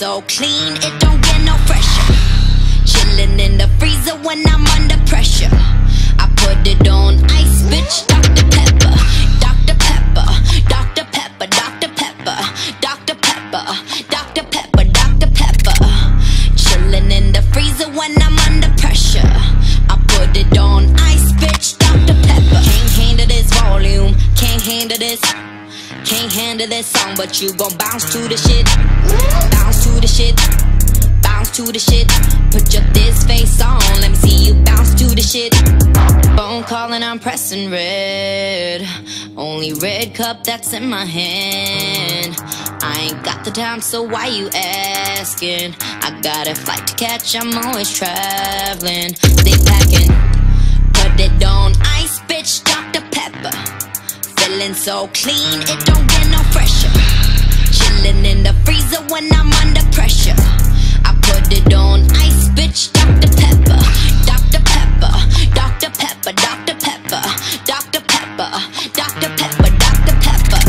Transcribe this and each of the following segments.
so clean, it don't get no fresher. Chillin' in the freezer when I'm under pressure. I put it on ice, bitch, Dr. Pepper. Dr. Pepper, Dr. Pepper, Dr. Pepper, Dr. Pepper, Dr. Pepper, Dr. Pepper. Chillin' in the freezer when I'm under pressure. I put it on ice, bitch, Dr. Pepper. Can't handle this volume, can't handle this. Can't handle this song, but you gon' bounce to the shit. Bounce to the shit. Bounce to the shit. Put your this face on, let me see you bounce to the shit. Phone calling, I'm pressing red. Only red cup that's in my hand. I ain't got the time, so why you asking? I got a flight to catch, I'm always traveling. Stay packing. Put it on ice, bitch, Dr. Pepper. Feeling so clean, it don't get no fresher. Chillin' in the freezer when I'm under pressure. I put it on ice, bitch, Dr. Pepper. Dr. Pepper, Dr. Pepper, Dr. Pepper, Dr. Pepper, Dr. Pepper, Dr. Pepper.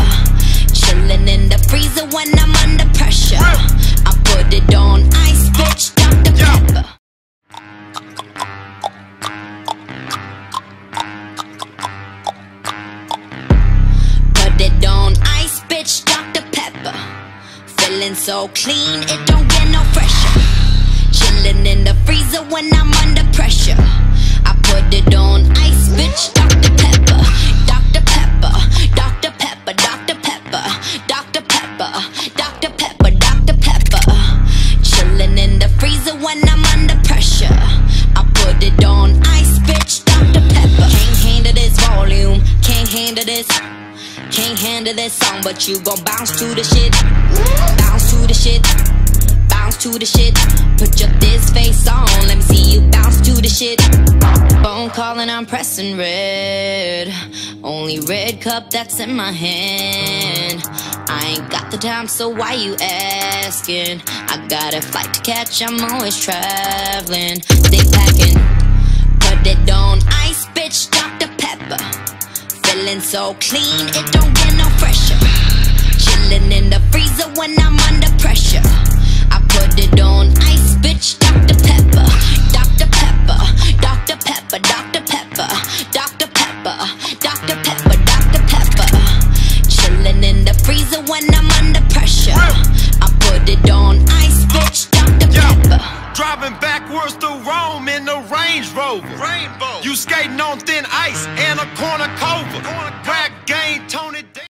Chillin' in the freezer when I'm under pressure. I put it on ice, bitch, Dr. Pepper. It on ice, bitch, Dr. Pepper. Feeling so clean, it don't get no fresher. Chillin' in the freezer when I'm under pressure. I put it on ice, bitch, Dr. Pepper. Dr. Pepper, Dr. Pepper, Dr. Pepper, Dr. Pepper, Dr. Pepper, Dr. Pepper. Chillin' in the freezer when I'm under pressure. I put it on ice, bitch, Dr. Pepper. Can't handle this volume, can't handle this. Can't handle this song, but you gon' bounce to the shit. Bounce to the shit. Bounce to the shit. Put your this face on, let me see you bounce to the shit. Phone calling, I'm pressing red. Only red cup that's in my hand. I ain't got the time, so why you asking? I got a flight to catch, I'm always traveling. Stay packing. Put it on ice, bitch, Dr. Pepper. Feeling so clean, it don't get no fresher. Chillin' in the freezer when I'm under pressure. I put it on ice, bitch, Dr. Pepper. Dr. Pepper, Dr. Pepper, Dr. Pepper, Dr. Pepper, Dr. Pepper, Dr. Pepper. Chillin' in the freezer when I'm under pressure. I put it on ice, bitch, Dr. Pepper. Driving backwards through Rome in the Range Rover. Rainbow. You skating on thin ice and a corner cover. Rap game, Tony.